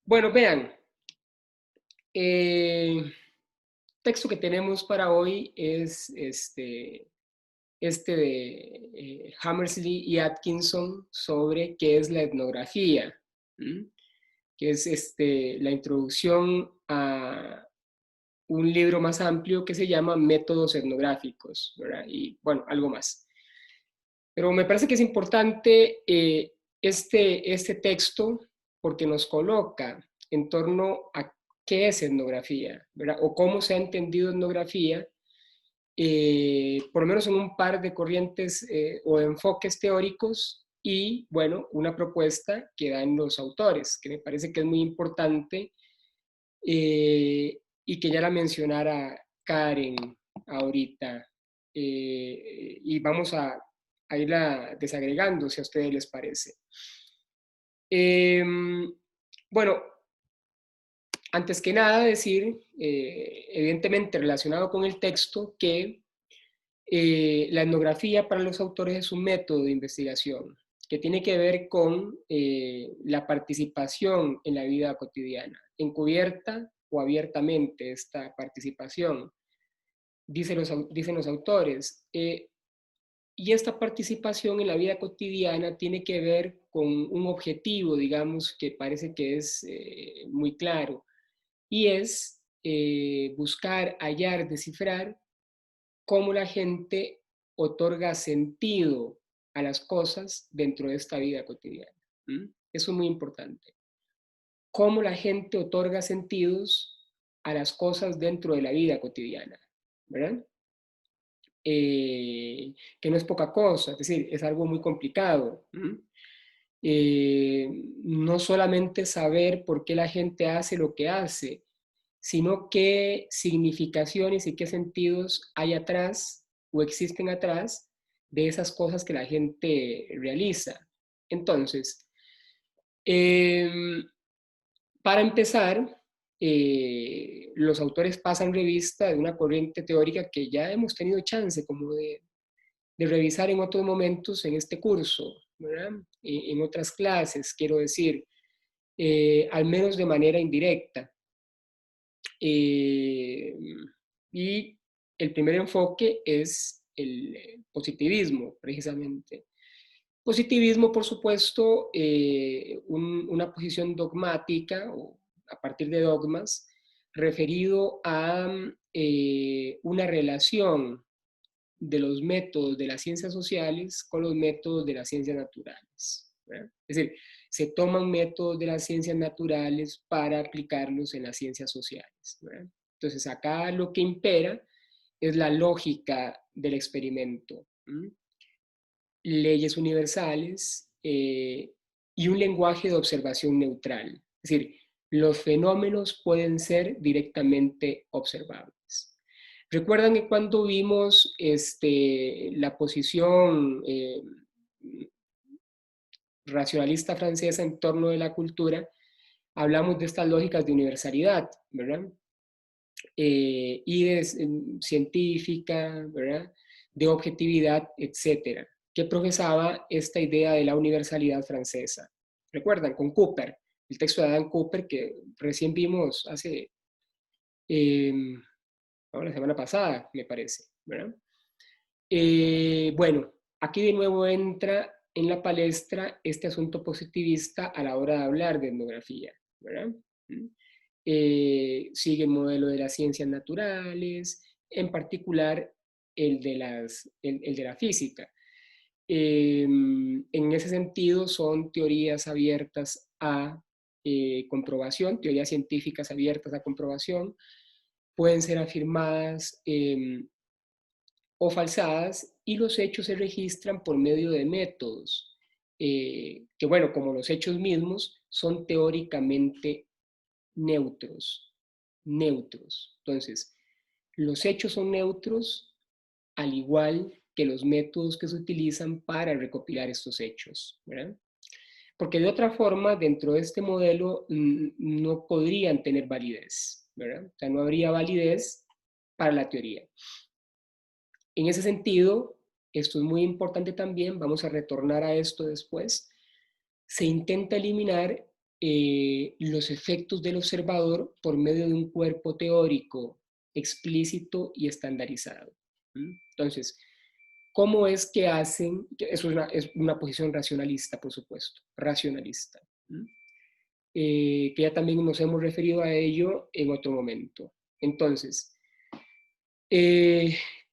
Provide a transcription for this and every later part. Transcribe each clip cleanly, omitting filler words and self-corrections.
Bueno, vean, el texto que tenemos para hoy es este de Hammersley y Atkinson sobre qué es la etnografía, ¿m? Que es la introducción a un libro más amplio que se llama Métodos etnográficos, ¿verdad? Y bueno, algo más. Pero me parece que es importante este texto porque nos coloca en torno a qué es etnografía, ¿verdad? O cómo se ha entendido etnografía, por lo menos en un par de corrientes o enfoques teóricos y, bueno, una propuesta que dan los autores, que me parece que es muy importante y que ya la mencionara Karen ahorita. Y vamos a irla desagregando, si a ustedes les parece. Eh, bueno, antes que nada decir, evidentemente relacionado con el texto, que la etnografía para los autores es un método de investigación que tiene que ver con la participación en la vida cotidiana, encubierta o abiertamente esta participación, dicen los autores. Y esta participación en la vida cotidiana tiene que ver con un objetivo, digamos, que parece que es muy claro, y es buscar, hallar, descifrar cómo la gente otorga sentido a las cosas dentro de esta vida cotidiana. ¿Mm? Eso es muy importante. Cómo la gente otorga sentidos a las cosas dentro de la vida cotidiana, ¿verdad? Que no es poca cosa, es decir, es algo muy complicado. No solamente saber por qué la gente hace lo que hace, sino qué significaciones y qué sentidos hay atrás o existen atrás de esas cosas que la gente realiza. Entonces, eh, para empezar, los autores pasan revista de una corriente teórica que ya hemos tenido chance como de revisar en otros momentos en este curso, ¿verdad? En otras clases, quiero decir, al menos de manera indirecta. Eh, y el primer enfoque es el positivismo, precisamente. Positivismo, por supuesto, una posición dogmática o a partir de dogmas referido a una relación de los métodos de las ciencias sociales con los métodos de las ciencias naturales, ¿verdad? Es decir, se toman métodos de las ciencias naturales para aplicarlos en las ciencias sociales, ¿verdad? Entonces, acá lo que impera es la lógica del experimento, ¿m? Leyes universales y un lenguaje de observación neutral. Es decir, los fenómenos pueden ser directamente observables. Recuerdan que cuando vimos la posición racionalista francesa en torno de la cultura, hablamos de estas lógicas de universalidad, ¿verdad? Y de científica, ¿verdad? De objetividad, etcétera, que profesaba esta idea de la universalidad francesa. ¿Recuerdan? Con Cooper, el texto de Adam Cooper que recién vimos hace, eh, la semana pasada, me parece, ¿verdad? Bueno, aquí de nuevo entra en la palestra este asunto positivista a la hora de hablar de etnografía, ¿verdad? Sigue el modelo de las ciencias naturales, en particular el de la física. En ese sentido, son teorías abiertas a comprobación, teorías científicas abiertas a comprobación, pueden ser afirmadas o falsadas y los hechos se registran por medio de métodos que, bueno, como los hechos mismos, son teóricamente neutros, neutros. Entonces, los hechos son neutros al igual que los métodos que se utilizan para recopilar estos hechos, ¿verdad? Porque de otra forma, dentro de este modelo no podrían tener validez, ¿verdad? O sea, no habría validez para la teoría. En ese sentido, esto es muy importante también, vamos a retornar a esto después, se intenta eliminar los efectos del observador por medio de un cuerpo teórico explícito y estandarizado. Entonces, ¿cómo es que hacen? Eso es una posición racionalista, por supuesto, racionalista, que ya también nos hemos referido a ello en otro momento. Entonces,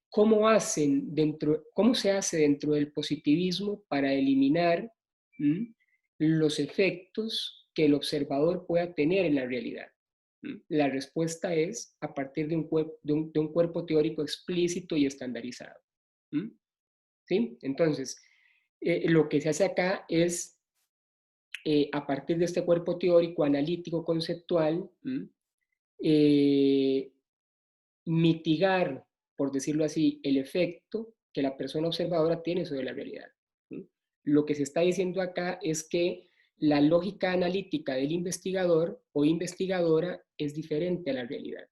¿cómo se hace dentro del positivismo para eliminar los efectos que el observador pueda tener en la realidad? La respuesta es a partir de un cuerpo teórico explícito y estandarizado. ¿Sí? Entonces, lo que se hace acá es, a partir de este cuerpo teórico, analítico, conceptual, mitigar, por decirlo así, el efecto que la persona observadora tiene sobre la realidad. Lo que se está diciendo acá es que la lógica analítica del investigador o investigadora es diferente a la realidad.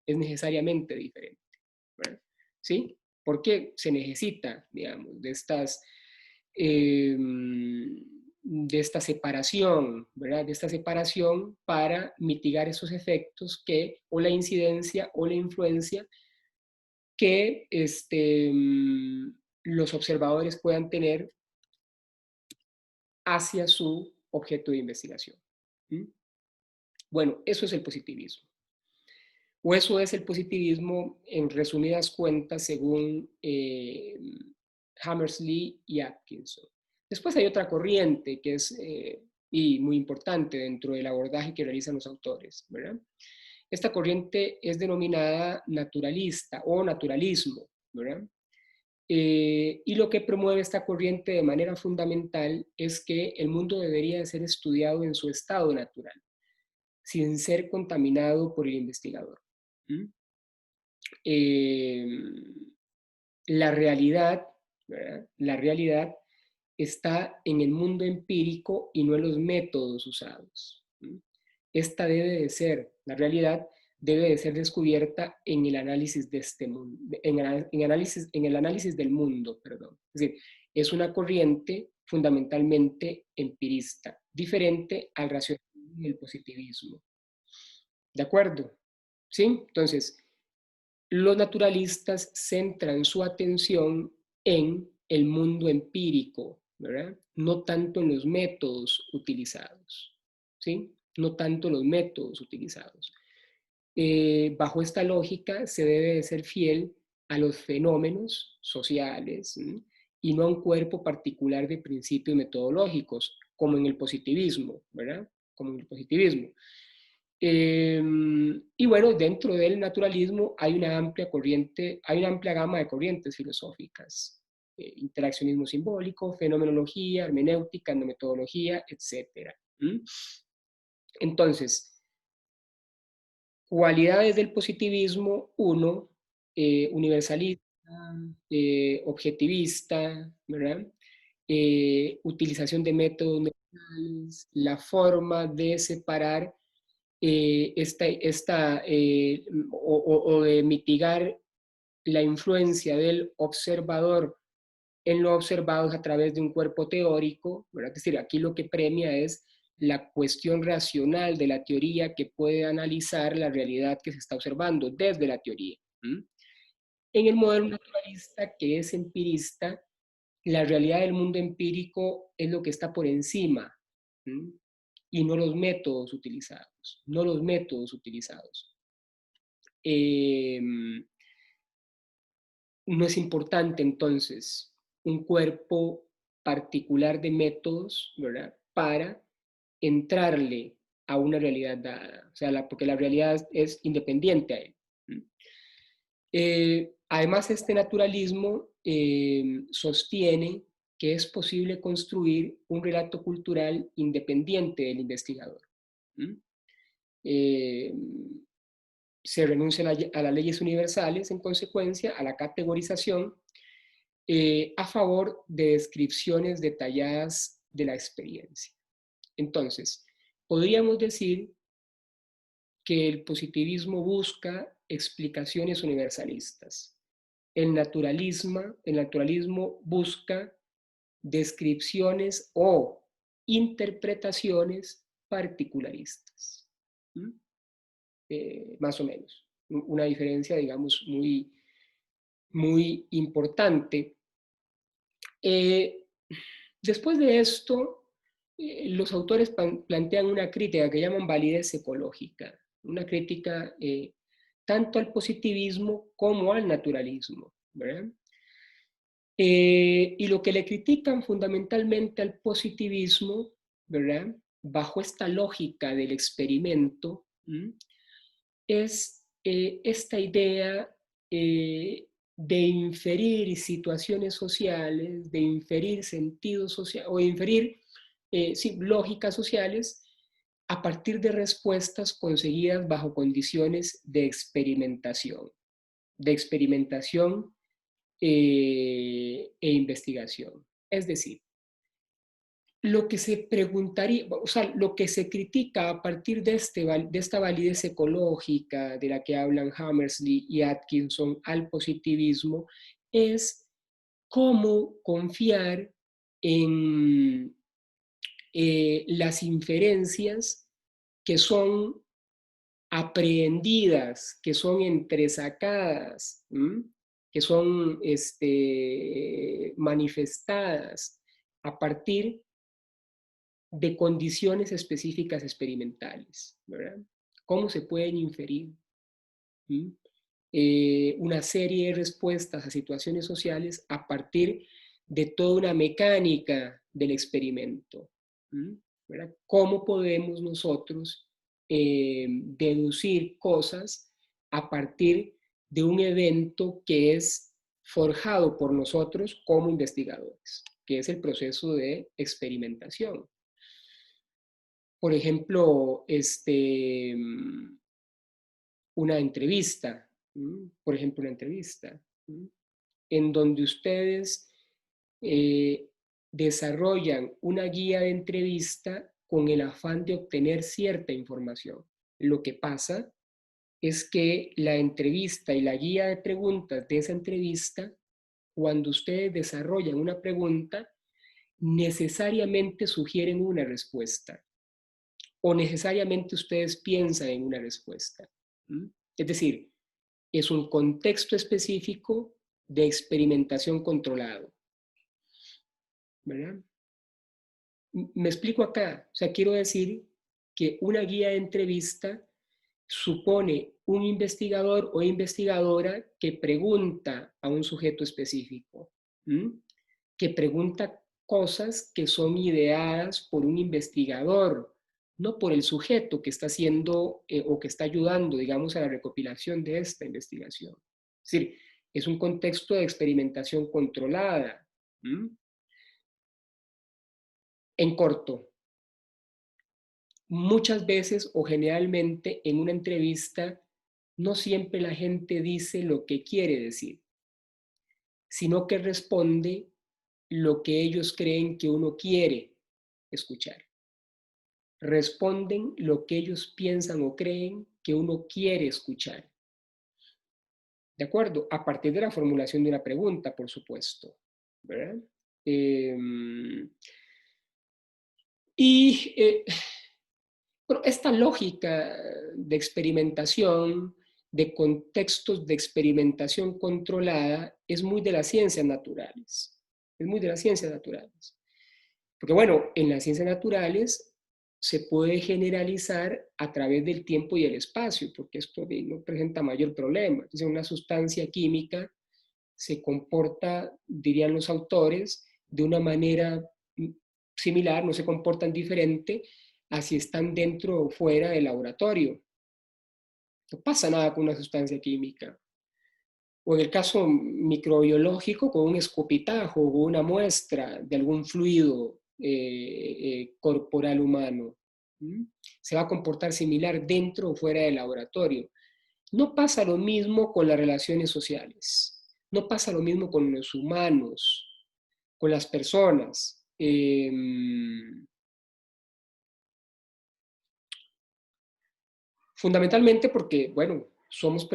Es necesariamente diferente. ¿Verdad? ¿Sí? Porque se necesita, digamos, de esta separación, ¿verdad? De esta separación para mitigar esos efectos o la incidencia o la influencia que los observadores puedan tener hacia su objeto de investigación. Bueno, eso es el positivismo. O eso es el positivismo en resumidas cuentas según Hammersley y Atkinson. Después hay otra corriente que es y muy importante dentro del abordaje que realizan los autores, ¿verdad? Esta corriente es denominada naturalista o naturalismo, ¿verdad? Y lo que promueve esta corriente de manera fundamental es que el mundo debería de ser estudiado en su estado natural, sin ser contaminado por el investigador. La realidad, ¿verdad? La realidad está en el mundo empírico y no en los métodos usados. Esta debe de ser, la realidad debe de ser descubierta en el análisis de este mundo, en el análisis del mundo, perdón. Es decir, es una corriente fundamentalmente empirista, diferente al racionalismo y el positivismo. ¿De acuerdo? ¿Sí? Entonces, los naturalistas centran su atención en el mundo empírico, ¿verdad? No tanto en los métodos utilizados, ¿sí? No tanto los métodos utilizados. Bajo esta lógica se debe de ser fiel a los fenómenos sociales, ¿sí? Y no a un cuerpo particular de principios metodológicos, como en el positivismo, ¿verdad? Como en el positivismo. Y bueno, dentro del naturalismo hay una amplia gama de corrientes filosóficas. Interaccionismo simbólico, fenomenología, hermenéutica, endometodología, etc. Entonces, cualidades del positivismo: uno, universalista, objetivista, ¿verdad? Utilización de métodos mentales, la forma de separar o de mitigar la influencia del observador en lo observado a través de un cuerpo teórico, ¿verdad? Es decir, aquí lo que premia es la cuestión racional de la teoría que puede analizar la realidad que se está observando desde la teoría. En el modelo naturalista, que es empirista, la realidad del mundo empírico es lo que está por encima, y no los métodos utilizados, no los métodos utilizados. No es importante entonces un cuerpo particular de métodos, ¿verdad? Para entrarle a una realidad dada, o sea, porque la realidad es independiente a él. Además, este naturalismo sostiene que es posible construir un relato cultural independiente del investigador. Se renuncia a las leyes universales, en consecuencia, a la categorización, a favor de descripciones detalladas de la experiencia. Entonces, podríamos decir que el positivismo busca explicaciones universalistas. El naturalismo busca descripciones o interpretaciones particularistas. Más o menos. Una diferencia, digamos, muy, muy importante. Después de esto, los autores plantean una crítica que llaman validez ecológica, una crítica tanto al positivismo como al naturalismo, ¿verdad? Y lo que le critican fundamentalmente al positivismo, ¿verdad? Bajo esta lógica del experimento, es esta idea de inferir situaciones sociales, de inferir sentidos sociales, o de inferir sí, lógicas sociales a partir de respuestas conseguidas bajo condiciones de experimentación e investigación. Es decir, lo que se preguntaría, o sea, lo que se critica a partir de esta validez ecológica de la que hablan Hammersley y Atkinson al positivismo es cómo confiar en las inferencias que son aprehendidas, que son entresacadas, que son manifestadas a partir de condiciones específicas experimentales, ¿verdad? ¿Cómo se pueden inferir una serie de respuestas a situaciones sociales a partir de toda una mecánica del experimento? ¿Verdad? ¿Cómo podemos nosotros deducir cosas a partir de un evento que es forjado por nosotros como investigadores, que es el proceso de experimentación? Por ejemplo, una entrevista, en donde ustedes desarrollan una guía de entrevista con el afán de obtener cierta información. Lo que pasa es que la entrevista y la guía de preguntas de esa entrevista, cuando ustedes desarrollan una pregunta, necesariamente sugieren una respuesta o necesariamente ustedes piensan en una respuesta. Es decir, es un contexto específico de experimentación controlado. ¿Verdad? Me explico acá. O sea, quiero decir que una guía de entrevista supone un investigador o investigadora que pregunta a un sujeto específico, que pregunta cosas que son ideadas por un investigador, no por el sujeto que está haciendo o que está ayudando, digamos, a la recopilación de esta investigación. Es decir, es un contexto de experimentación controlada. En corto, muchas veces o generalmente en una entrevista no siempre la gente dice lo que quiere decir, sino que responde lo que ellos creen que uno quiere escuchar. Responden lo que ellos piensan o creen que uno quiere escuchar. ¿De acuerdo? A partir de la formulación de una pregunta, por supuesto. ¿Verdad? Bueno, esta lógica de experimentación, de contextos de experimentación controlada, es muy de las ciencias naturales. Es muy de las ciencias naturales. Porque bueno, en las ciencias naturales se puede generalizar a través del tiempo y el espacio, porque esto no presenta mayor problema. Entonces, una sustancia química se comporta, dirían los autores, de una manera similar, no se comportan diferente a si están dentro o fuera del laboratorio. No pasa nada con una sustancia química. O en el caso microbiológico, con un escupitajo o una muestra de algún fluido corporal humano. Se va a comportar similar dentro o fuera del laboratorio. No pasa lo mismo con las relaciones sociales. No pasa lo mismo con los humanos, con las personas. Fundamentalmente porque, bueno, somos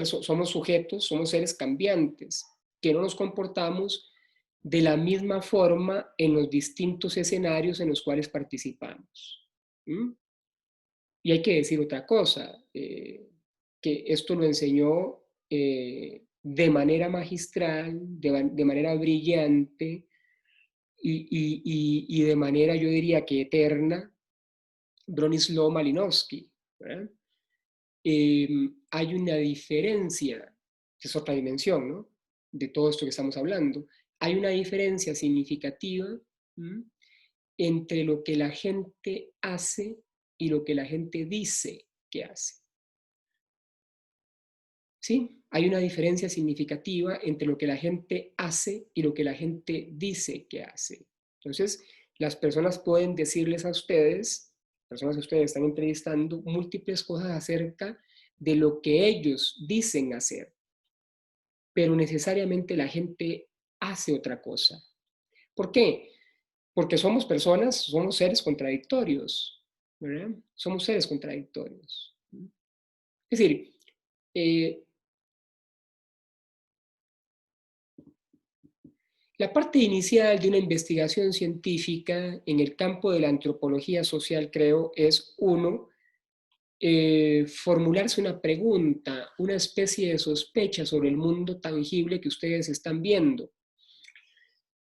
sujetos, somos seres cambiantes, que no nos comportamos de la misma forma en los distintos escenarios en los cuales participamos. Y hay que decir otra cosa, que esto lo enseñó de manera magistral, de manera brillante y de manera, yo diría que eterna, Bronislaw Malinowski, ¿verdad? Hay una diferencia, que es otra dimensión, ¿no? De todo esto que estamos hablando. Hay una diferencia significativa, ¿m?, entre lo que la gente hace y lo que la gente dice que hace. ¿Sí? Hay una diferencia significativa entre lo que la gente hace y lo que la gente dice que hace. Entonces, las personas pueden decirles a ustedes, personas que ustedes están entrevistando, múltiples cosas acerca de lo que ellos dicen hacer, pero necesariamente la gente hace otra cosa. ¿Por qué? Porque somos personas, somos seres contradictorios, ¿verdad? Somos seres contradictorios. Es decir, eh, la parte inicial de una investigación científica en el campo de la antropología social, creo, es uno, formularse una pregunta, una especie de sospecha sobre el mundo tangible que ustedes están viendo.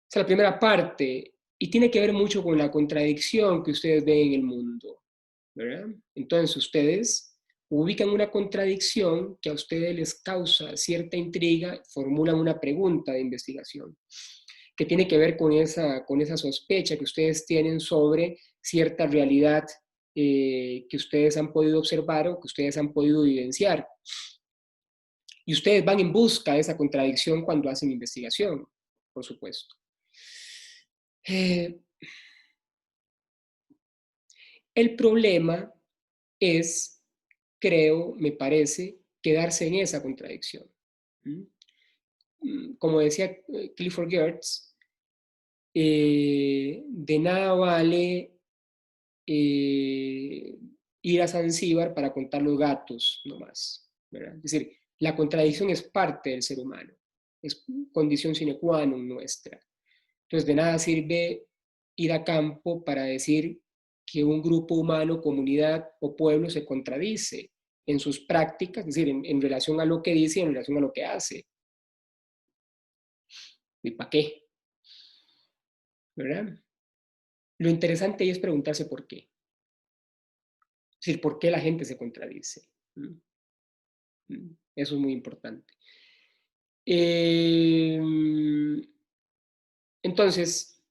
Esa es la primera parte, y tiene que ver mucho con la contradicción que ustedes ven en el mundo, ¿verdad? Entonces ustedes ubican una contradicción que a ustedes les causa cierta intriga, formulan una pregunta de investigación que tiene que ver con esa sospecha que ustedes tienen sobre cierta realidad que ustedes han podido observar o que ustedes han podido evidenciar. Y ustedes van en busca de esa contradicción cuando hacen investigación, por supuesto. El problema es, creo, me parece, quedarse en esa contradicción. Como decía Clifford Geertz, de nada vale ir a Zanzíbar para contar los gatos nomás, ¿verdad? Es decir, la contradicción es parte del ser humano, es condición sine qua non nuestra. Entonces, de nada sirve ir a campo para decir que un grupo humano, comunidad o pueblo se contradice en sus prácticas, es decir, en relación a lo que dice y en relación a lo que hace. ¿Y para qué? ¿Verdad? Lo interesante ahí es preguntarse por qué. Es decir, ¿por qué la gente se contradice? Eso es muy importante. Entonces,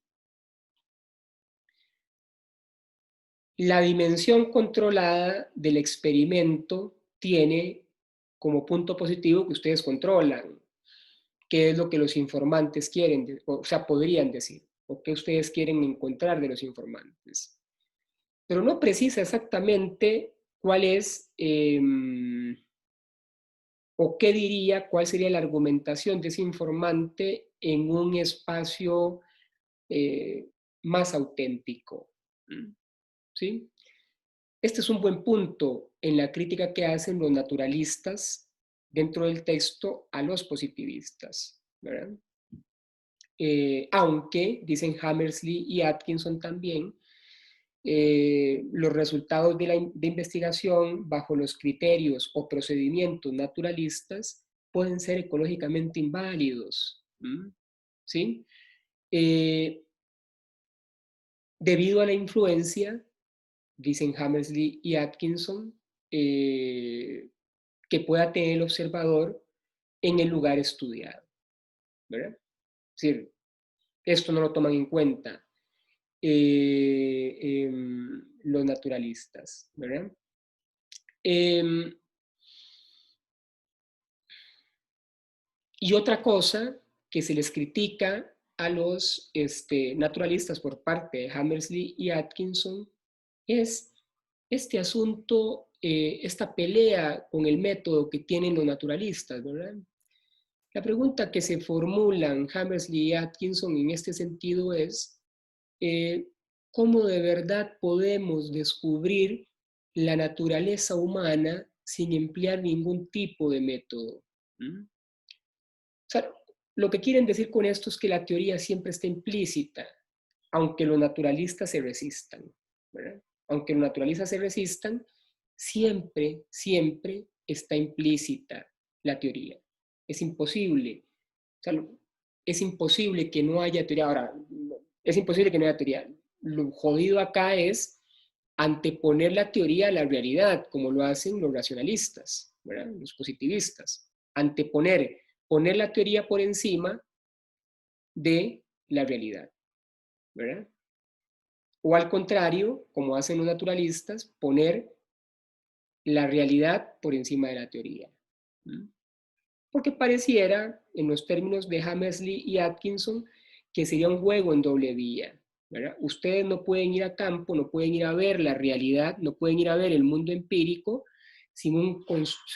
la dimensión controlada del experimento tiene como punto positivo que ustedes controlan qué es lo que los informantes quieren, o sea, podrían decir, o qué ustedes quieren encontrar de los informantes. Pero no precisa exactamente cuál es o qué diría, cuál sería la argumentación de ese informante en un espacio más auténtico. ¿Sí? Este es un buen punto en la crítica que hacen los naturalistas dentro del texto a los positivistas, ¿verdad? Aunque, dicen Hammersley y Atkinson también, los resultados de investigación bajo los criterios o procedimientos naturalistas pueden ser ecológicamente inválidos. ¿Sí? Debido a la influencia, dicen Hammersley y Atkinson, que pueda tener el observador en el lugar estudiado, ¿verdad? Es decir, esto no lo toman en cuenta los naturalistas, ¿verdad? Y otra cosa que se les critica a los naturalistas por parte de Hammersley y Atkinson es este asunto, esta pelea con el método que tienen los naturalistas, ¿verdad? La pregunta que se formulan Hammersley y Atkinson en este sentido es, ¿cómo de verdad podemos descubrir la naturaleza humana sin emplear ningún tipo de método? O sea, lo que quieren decir con esto es que la teoría siempre está implícita, aunque los naturalistas se resistan, ¿verdad? Aunque los naturalistas se resistan, siempre, siempre está implícita la teoría. Es imposible. O sea, es imposible que no haya teoría. Ahora, es imposible que no haya teoría. Lo jodido acá es anteponer la teoría a la realidad, como lo hacen los racionalistas, ¿verdad? Los positivistas. Poner la teoría por encima de la realidad, ¿verdad? O al contrario, como hacen los naturalistas, poner la realidad por encima de la teoría. Porque pareciera, en los términos de Hammersley y Atkinson, que sería un juego en doble vía, ¿verdad? Ustedes no pueden ir a campo, no pueden ir a ver la realidad, no pueden ir a ver el mundo empírico sin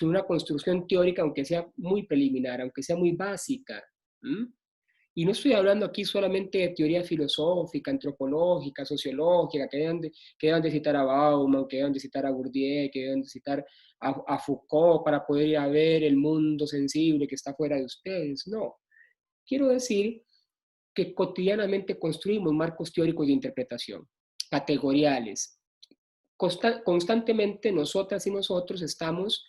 una construcción teórica, aunque sea muy preliminar, aunque sea muy básica. Y no estoy hablando aquí solamente de teoría filosófica, antropológica, sociológica, que deben de citar a Bauman, que deben de citar a Bourdieu, que deben de citar a Foucault para poder ir a ver el mundo sensible que está fuera de ustedes. No. Quiero decir que cotidianamente construimos marcos teóricos de interpretación, categoriales. Constantemente nosotras y nosotros estamos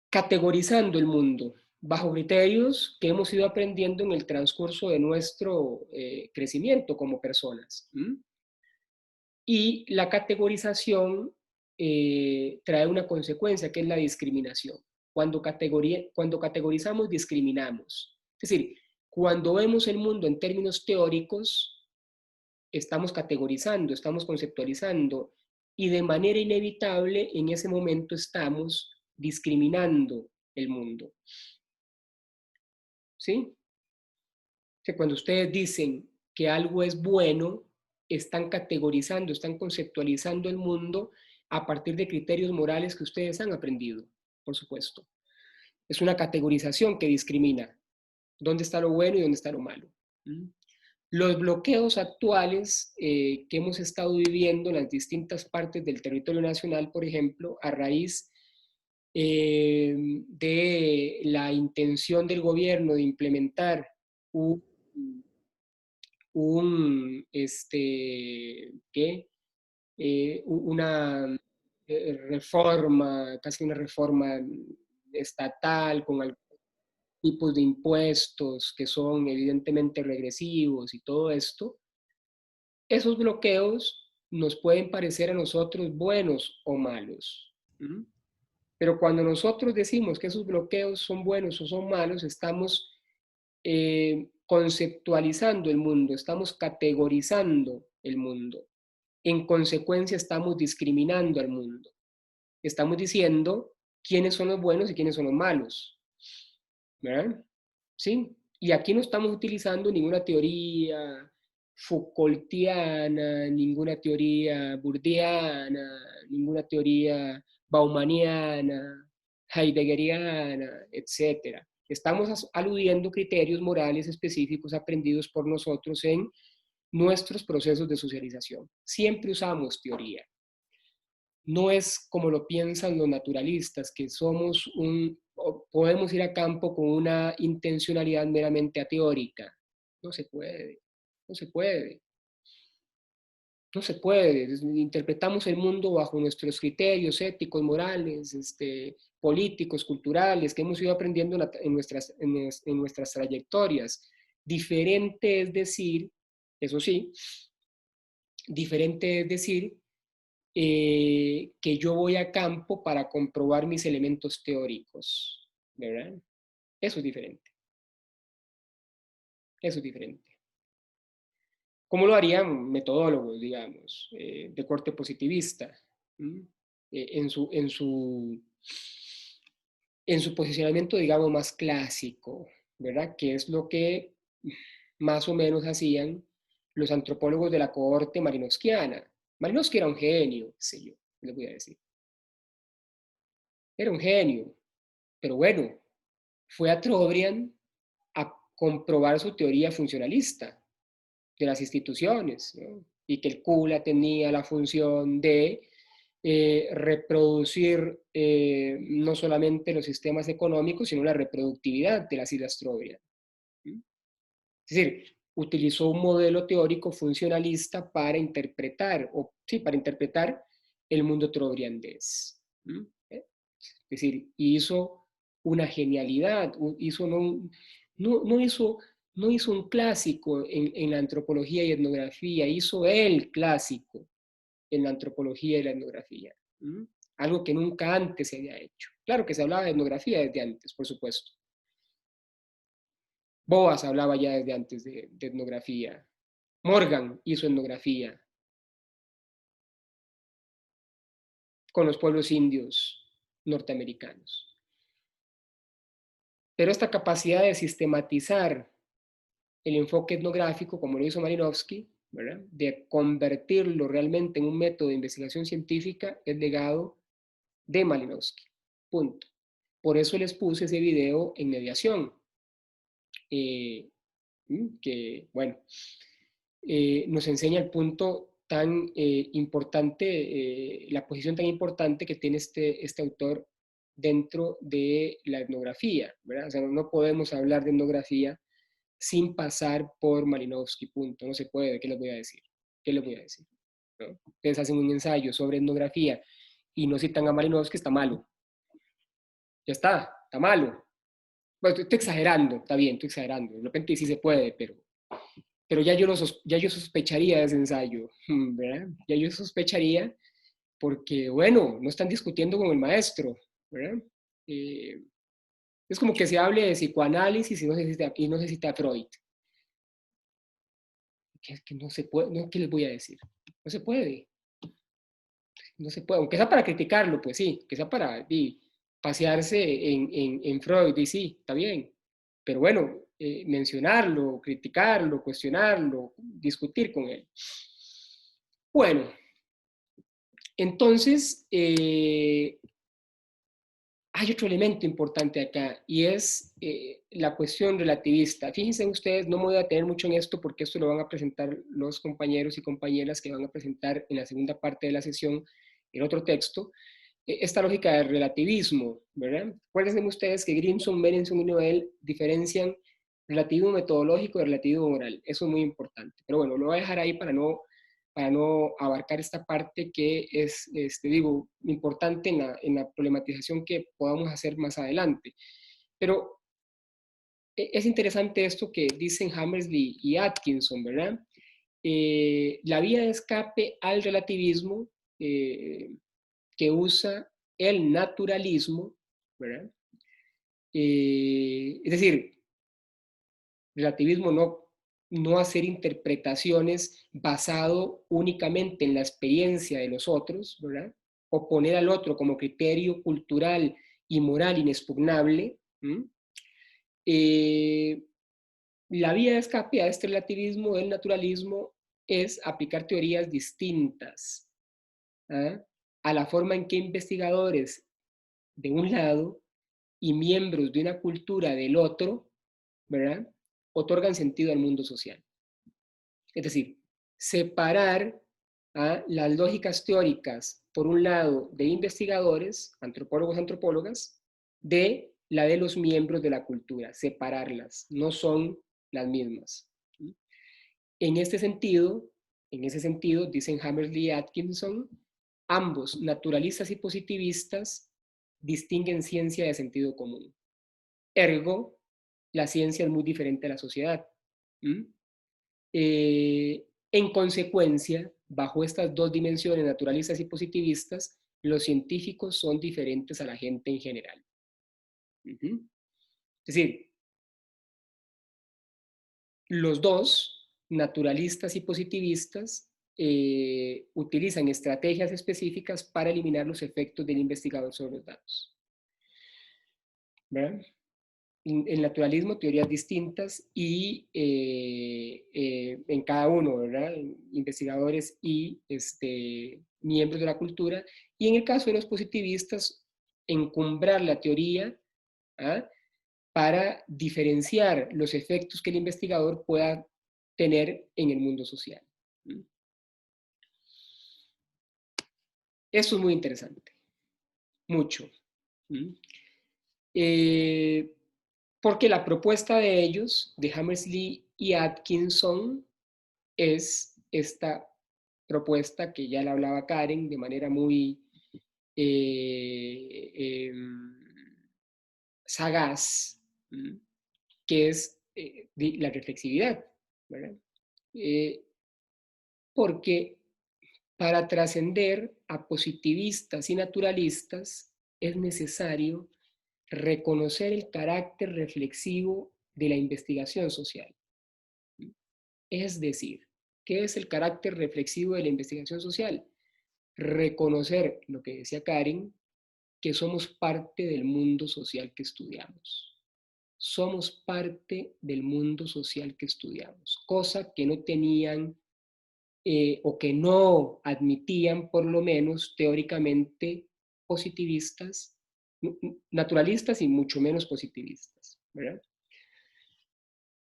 categorizando el mundo bajo criterios que hemos ido aprendiendo en el transcurso de nuestro crecimiento como personas. Y la categorización trae una consecuencia que es la discriminación. Cuando categorizamos, discriminamos. Es decir, cuando vemos el mundo en términos teóricos, estamos categorizando, estamos conceptualizando y de manera inevitable en ese momento estamos discriminando el mundo. ¿Sí? Que cuando ustedes dicen que algo es bueno, están categorizando, están conceptualizando el mundo a partir de criterios morales que ustedes han aprendido, por supuesto. Es una categorización que discrimina dónde está lo bueno y dónde está lo malo. Los bloqueos actuales que hemos estado viviendo en las distintas partes del territorio nacional, por ejemplo, a raíz de la intención del gobierno de implementar un, ¿qué? Una reforma, casi una reforma estatal con algunos tipos de impuestos que son evidentemente regresivos y todo esto, esos bloqueos nos pueden parecer a nosotros buenos o malos. Pero cuando nosotros decimos que esos bloqueos son buenos o son malos, estamos conceptualizando el mundo, estamos categorizando el mundo. En consecuencia, estamos discriminando al mundo. Estamos diciendo quiénes son los buenos y quiénes son los malos. ¿Verdad? ¿Sí? Y aquí no estamos utilizando ninguna teoría Foucaultiana, ninguna teoría burdiana, ninguna teoría baumaniana, heideggeriana, etc. Estamos aludiendo criterios morales específicos aprendidos por nosotros en nuestros procesos de socialización. Siempre usamos teoría. No es como lo piensan los naturalistas, que podemos ir a campo con una intencionalidad meramente ateórica. No se puede, no se puede, no se puede. Interpretamos el mundo bajo nuestros criterios éticos, morales, políticos, culturales, que hemos ido aprendiendo en nuestras trayectorias. Diferente es decir, eso sí, diferente es decir que yo voy a campo para comprobar mis elementos teóricos, ¿verdad? Eso es diferente, eso es diferente. ¿Cómo lo harían metodólogos, digamos, de corte positivista? En su posicionamiento, digamos, más clásico, ¿verdad? Que es lo que más o menos hacían los antropólogos de la cohorte malinowskiana. Malinowski era un genio, sé yo, les voy a decir. Era un genio, pero bueno, fue a Trobriand a comprobar su teoría funcionalista de las instituciones, ¿no? Y que el CULA tenía la función de reproducir no solamente los sistemas económicos, sino la reproductividad de las Islas Trobriand. Es decir, utilizó un modelo teórico funcionalista para interpretar, para interpretar el mundo trobriandés. Es decir, hizo una genialidad, no hizo un clásico en la antropología y etnografía, hizo el clásico en la antropología y la etnografía. Algo que nunca antes se había hecho. Claro que se hablaba de etnografía desde antes, por supuesto. Boas hablaba ya desde antes de etnografía. Morgan hizo etnografía con los pueblos indios norteamericanos. Pero esta capacidad de sistematizar el enfoque etnográfico, como lo hizo Malinowski, ¿verdad?, de convertirlo realmente en un método de investigación científica, es legado de Malinowski. Punto. Por eso les puse ese video en mediación. Que, bueno, nos enseña el punto tan importante, la posición tan importante que tiene este autor dentro de la etnografía, ¿verdad? O sea, no podemos hablar de etnografía sin pasar por Malinowski, punto. No se puede. ¿Qué les voy a decir? ¿Qué les voy a decir? ¿No? Ustedes hacen un ensayo sobre etnografía y no citan a Malinowski, está malo. Ya está malo. Bueno, estoy exagerando, está bien, estoy exagerando. De repente sí se puede, pero ya yo sospecharía de ese ensayo, ¿verdad? Ya yo sospecharía porque, bueno, no están discutiendo con el maestro, ¿verdad? Es como que se hable de psicoanálisis y no se cita a Freud. Que no se puede, no, ¿qué les voy a decir? No se puede, no se puede, aunque sea para criticarlo, pues sí, que sea para pasearse en Freud, y sí, está bien, pero bueno, mencionarlo, criticarlo, cuestionarlo, discutir con él. Bueno, entonces, hay otro elemento importante acá y es la cuestión relativista. Fíjense ustedes, no me voy a detener mucho en esto porque esto lo van a presentar los compañeros y compañeras que van a presentar en la segunda parte de la sesión en otro texto. Esta lógica del relativismo, ¿verdad? Acuérdense ustedes que Grimson, Berenson y Noel diferencian relativismo metodológico y relativismo moral. Eso es muy importante. Pero bueno, lo voy a dejar ahí para no abarcar esta parte que es, digo, importante en la problematización que podamos hacer más adelante. Pero es interesante esto que dicen Hammersley y Atkinson, ¿verdad? La vía de escape al relativismo que usa el naturalismo, ¿verdad? Es decir, relativismo no hacer interpretaciones basado únicamente en la experiencia de los otros, ¿verdad? O poner al otro como criterio cultural y moral inexpugnable. La vía de escape a este relativismo del naturalismo es aplicar teorías distintas, ¿ah?, a la forma en que investigadores de un lado y miembros de una cultura del otro, ¿verdad?, otorgan sentido al mundo social. Es decir, separar las lógicas teóricas, por un lado, de investigadores, antropólogos, antropólogas, de la de los miembros de la cultura, separarlas, no son las mismas. En ese sentido, dicen Hammersley y Atkinson, ambos, naturalistas y positivistas, distinguen ciencia de sentido común. Ergo, la ciencia es muy diferente a la sociedad. En consecuencia, bajo estas dos dimensiones, naturalistas y positivistas, los científicos son diferentes a la gente en general. Es decir, los dos, naturalistas y positivistas, utilizan estrategias específicas para eliminar los efectos del investigador sobre los datos. ¿Verdad? En naturalismo, teorías distintas y en cada uno, ¿verdad? Investigadores y miembros de la cultura. Y en el caso de los positivistas, encumbrar la teoría para diferenciar los efectos que el investigador pueda tener en el mundo social. Eso es muy interesante, mucho. Porque la propuesta de ellos, de Hammersley y Atkinson, es esta propuesta que ya la hablaba Karen de manera muy sagaz, que es la reflexividad, ¿verdad? Porque para trascender a positivistas y naturalistas es necesario reconocer el carácter reflexivo de la investigación social. Es decir, ¿qué es el carácter reflexivo de la investigación social? Reconocer, lo que decía Karen, que somos parte del mundo social que estudiamos. Somos parte del mundo social que estudiamos, cosa que no tenían o que no admitían, por lo menos teóricamente, positivistas, naturalistas y mucho menos positivistas, ¿verdad?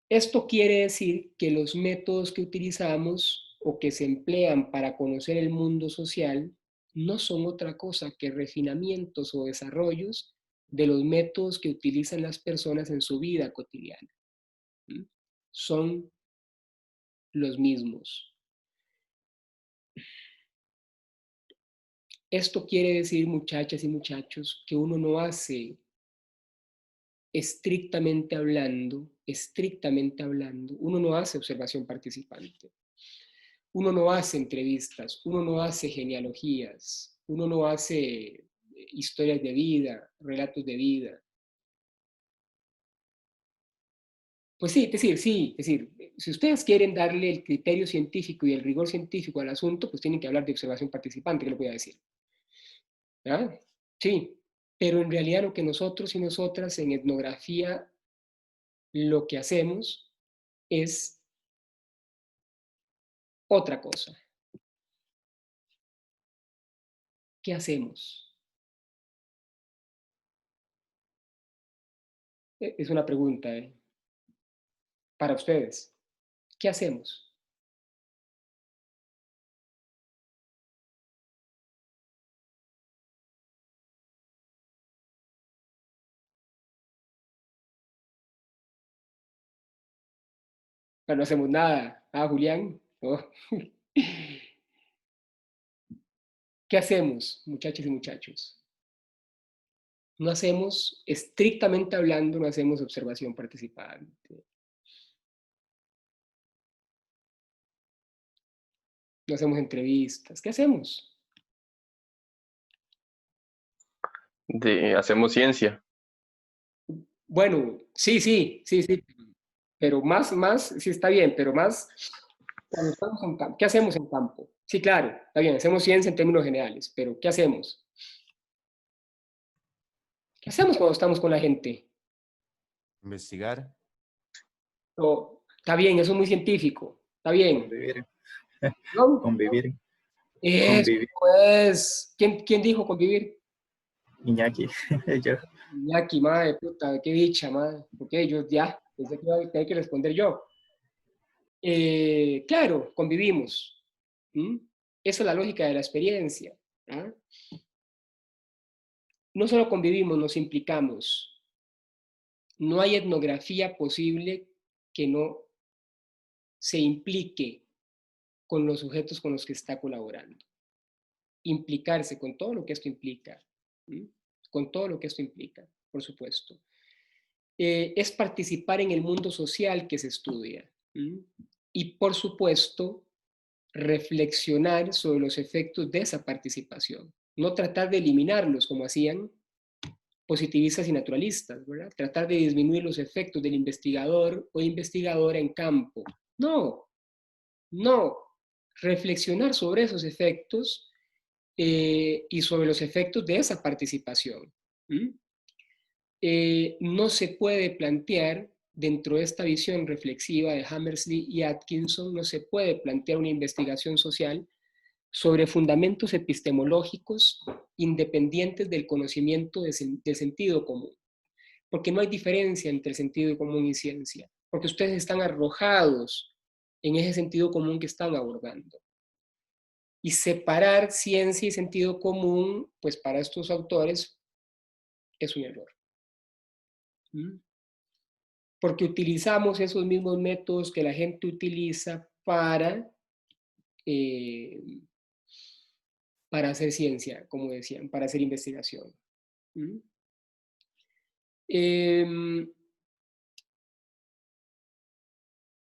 Esto quiere decir que los métodos que utilizamos o que se emplean para conocer el mundo social no son otra cosa que refinamientos o desarrollos de los métodos que utilizan las personas en su vida cotidiana. Son los mismos. Esto quiere decir, muchachas y muchachos, que uno no hace estrictamente hablando, uno no hace observación participante. Uno no hace entrevistas, uno no hace genealogías, uno no hace historias de vida, relatos de vida. Pues sí, si ustedes quieren darle el criterio científico y el rigor científico al asunto, pues tienen que hablar de observación participante, ¿qué le voy a decir? ¿Ah? Sí, pero en realidad lo que nosotros y nosotras en etnografía lo que hacemos es otra cosa. ¿Qué hacemos? Es una pregunta, para ustedes. ¿Qué hacemos? No hacemos nada. Ah, Julián. Oh. ¿Qué hacemos, muchachos y muchachos? No hacemos, estrictamente hablando, no hacemos observación participante. No hacemos entrevistas. ¿Qué hacemos? Hacemos ciencia. Bueno, sí. Pero más, sí está bien, pero más cuando estamos en campo. ¿Qué hacemos en campo? Sí, claro, está bien, hacemos ciencia en términos generales, pero ¿qué hacemos? ¿Qué hacemos cuando estamos con la gente? Investigar, Está bien, eso es muy científico, está bien. Convivir, ¿No? convivir, Eso convivir. pues, ¿quién dijo convivir? Iñaki, yo. Iñaki, madre puta, qué dicha, madre. Ok, yo ya, pensé que iba a tener que responder yo. Claro, convivimos. ¿Mm? Esa es la lógica de la experiencia. ¿Ah? No solo convivimos, nos implicamos. No hay etnografía posible que no se implique con los sujetos con los que está colaborando. Implicarse con todo lo que esto implica. ¿Mm? Con todo lo que esto implica, por supuesto. Es participar en el mundo social que se estudia. ¿Mm? Y por supuesto, reflexionar sobre los efectos de esa participación. No tratar de eliminarlos como hacían positivistas y naturalistas, ¿verdad? Tratar de disminuir los efectos del investigador o investigadora en campo. No. Reflexionar sobre esos efectos y sobre los efectos de esa participación. ¿Mm? No se puede plantear, dentro de esta visión reflexiva de Hammersley y Atkinson, no se puede plantear una investigación social sobre fundamentos epistemológicos independientes del conocimiento del sentido común. Porque no hay diferencia entre sentido común y ciencia, porque ustedes están arrojados en ese sentido común que están abordando. Y separar ciencia y sentido común, pues para estos autores es un error. ¿Mm? Porque utilizamos esos mismos métodos que la gente utiliza para para hacer ciencia, como decían, para hacer investigación. ¿Mm?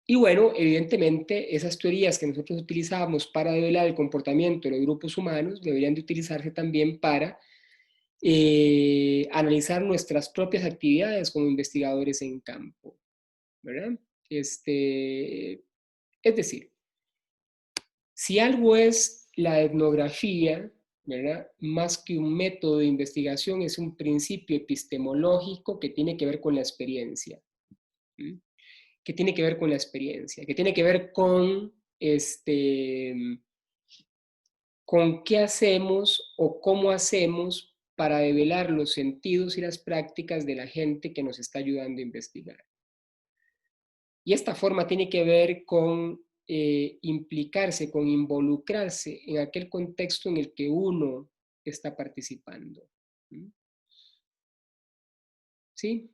Y bueno, evidentemente, esas teorías que nosotros utilizábamos para develar el comportamiento de los grupos humanos deberían de utilizarse también para analizar nuestras propias actividades como investigadores en campo, ¿verdad? Es decir, si algo es la etnografía, ¿verdad? Más que un método de investigación, es un principio epistemológico que tiene que ver con la experiencia. ¿Mm? Que tiene que ver con la experiencia, que tiene que ver con qué hacemos o cómo hacemos para develar los sentidos y las prácticas de la gente que nos está ayudando a investigar. Y esta forma tiene que ver con implicarse, con involucrarse en aquel contexto en el que uno está participando. ¿Sí?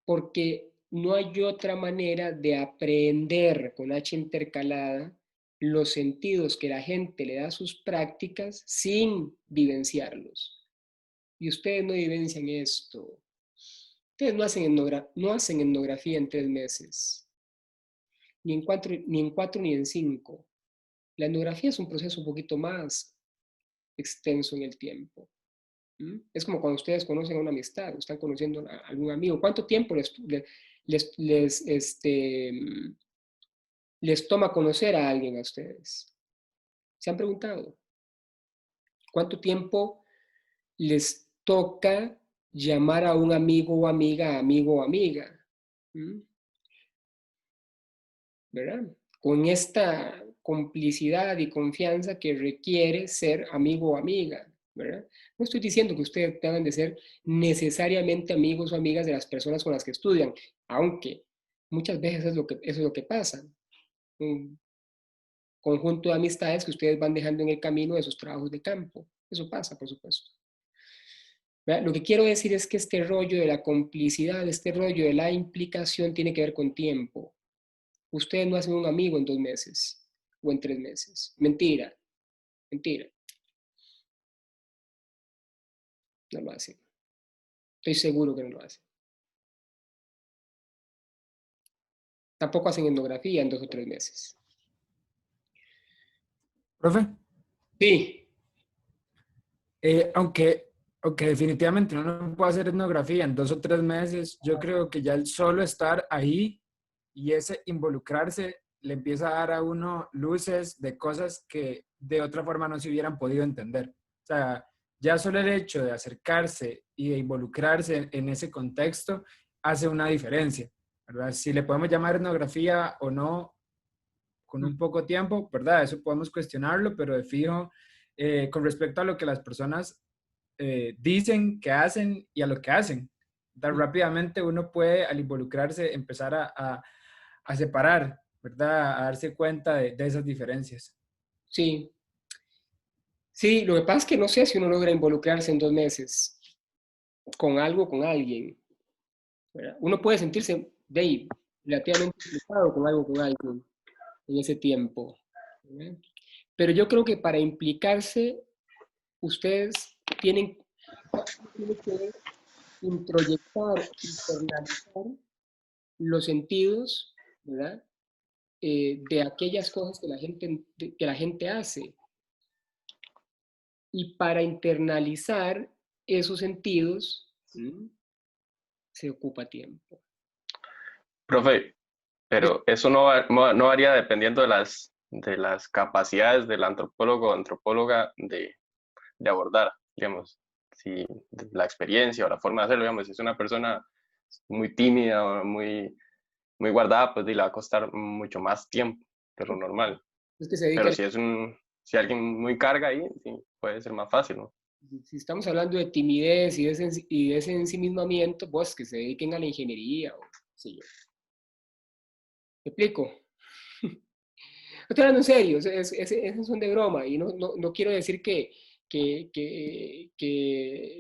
Porque no hay otra manera de aprender con H intercalada los sentidos que la gente le da a sus prácticas sin vivenciarlos. Y ustedes no vivencian esto. Ustedes no hacen etnografía en 3 meses, ni en 4 ni en 5. La etnografía es un proceso un poquito más extenso en el tiempo. Es como cuando ustedes conocen a una amistad, o están conociendo a algún amigo. ¿Cuánto tiempo les toma conocer a alguien a ustedes? ¿Se han preguntado? ¿Cuánto tiempo les toca llamar a un amigo o amiga, amigo o amiga? ¿Verdad? Con esta complicidad y confianza que requiere ser amigo o amiga, ¿verdad? No estoy diciendo que ustedes tengan de ser necesariamente amigos o amigas de las personas con las que estudian, aunque muchas veces eso es lo que pasa. Un conjunto de amistades que ustedes van dejando en el camino de sus trabajos de campo. Eso pasa, por supuesto. ¿Verdad? Lo que quiero decir es que este rollo de la complicidad, este rollo de la implicación tiene que ver con tiempo. Ustedes no hacen un amigo en 2 meses o en 3 meses. Mentira, mentira. No lo hacen. Estoy seguro que no lo hacen. Tampoco hacen etnografía en 2 o 3 meses. Profe, Sí. aunque definitivamente uno no puede hacer etnografía en 2 o 3 meses, yo creo que ya el solo estar ahí y ese involucrarse le empieza a dar a uno luces de cosas que de otra forma no se hubieran podido entender. O sea, ya solo el hecho de acercarse y de involucrarse en ese contexto hace una diferencia, ¿verdad? Si le podemos llamar etnografía o no con un poco tiempo, ¿verdad? Eso podemos cuestionarlo, pero de fijo, con respecto a lo que las personas dicen que hacen y a lo que hacen. Rápidamente uno puede, al involucrarse, empezar a separar, ¿verdad? A darse cuenta de esas diferencias. Sí. Sí, lo que pasa es que no sé si uno logra involucrarse en 2 meses con algo, con alguien, ¿verdad? Uno puede sentirse, Dave, relativamente implicado con algo, con alguien en ese tiempo, ¿verdad? Pero yo creo que para implicarse, ustedes tienen que introyectar, internalizar los sentidos, ¿verdad? De aquellas cosas que la gente hace. Y para internalizar esos sentidos, se ocupa tiempo. Profe, pero eso no varía dependiendo de las capacidades del antropólogo o antropóloga de abordar, digamos, si la experiencia o la forma de hacerlo, digamos, si es una persona muy tímida o muy guardada, pues le va a costar mucho más tiempo de lo normal. Es que se dedica Pero si alguien muy carga ahí, sí, puede ser más fácil, ¿no? Si estamos hablando de timidez y de ese ensimismamiento, pues que se dediquen a la ingeniería o sí. ¿Me explico? No estoy hablando en serio, es son de broma y no quiero decir que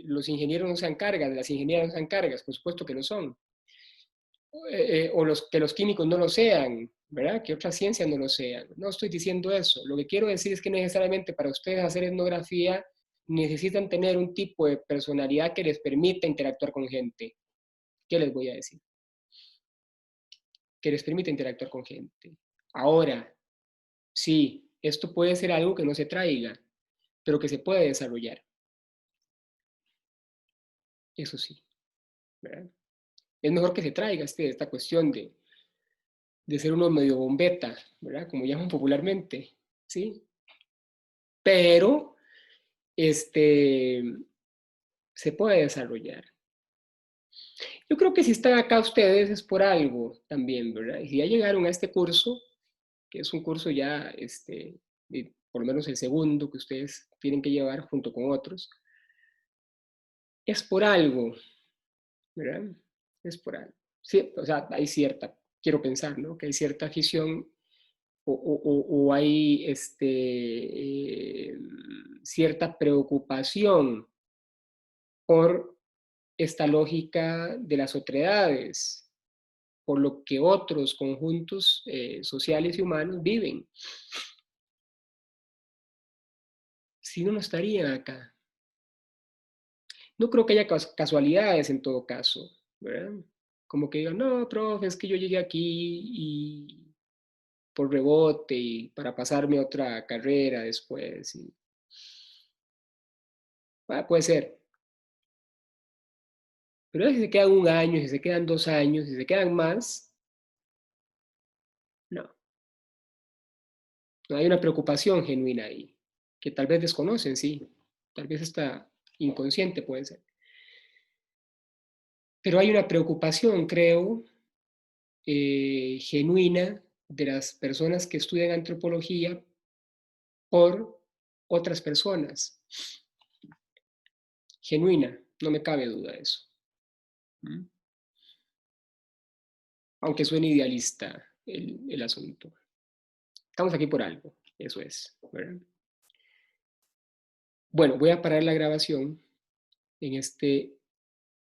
los ingenieros no sean cargas, las ingenieras no sean cargas, por supuesto que lo son. O que los químicos no lo sean, ¿verdad? Que otras ciencias no lo sean. No estoy diciendo eso. Lo que quiero decir es que necesariamente para ustedes hacer etnografía necesitan tener un tipo de personalidad que les permita interactuar con gente. ¿Qué les voy a decir? Que les permita interactuar con gente. Ahora, sí, esto puede ser algo que no se traiga, pero que se puede desarrollar. Eso sí, ¿verdad? Es mejor que se traiga esta cuestión de ser uno medio bombeta, ¿verdad? Como llaman popularmente, ¿sí? Pero, se puede desarrollar. Yo creo que si están acá ustedes es por algo también, ¿verdad? Y si ya llegaron a este curso, que es un curso ya, por lo menos el segundo que ustedes tienen que llevar junto con otros, es por algo, ¿verdad? Es por algo. Sí, o sea, hay cierta, quiero pensar, ¿no? Que hay cierta afición o hay cierta preocupación por esta lógica de las otredades, por lo que otros conjuntos sociales y humanos viven. Si no, no estarían acá. No creo que haya casualidades en todo caso, ¿verdad? Como que digan, no, profe, es que yo llegué aquí y por rebote y para pasarme a otra carrera después. Puede ser. Pero si se quedan un año, si se quedan 2 años, si se quedan más, no. No hay una preocupación genuina ahí, que tal vez desconocen, sí. Tal vez está inconsciente, puede ser. Pero hay una preocupación, creo, genuina de las personas que estudian antropología por otras personas. Genuina, no me cabe duda de eso. Aunque suene idealista el asunto. Estamos aquí por algo, eso es, ¿verdad? Bueno, voy a parar la grabación en este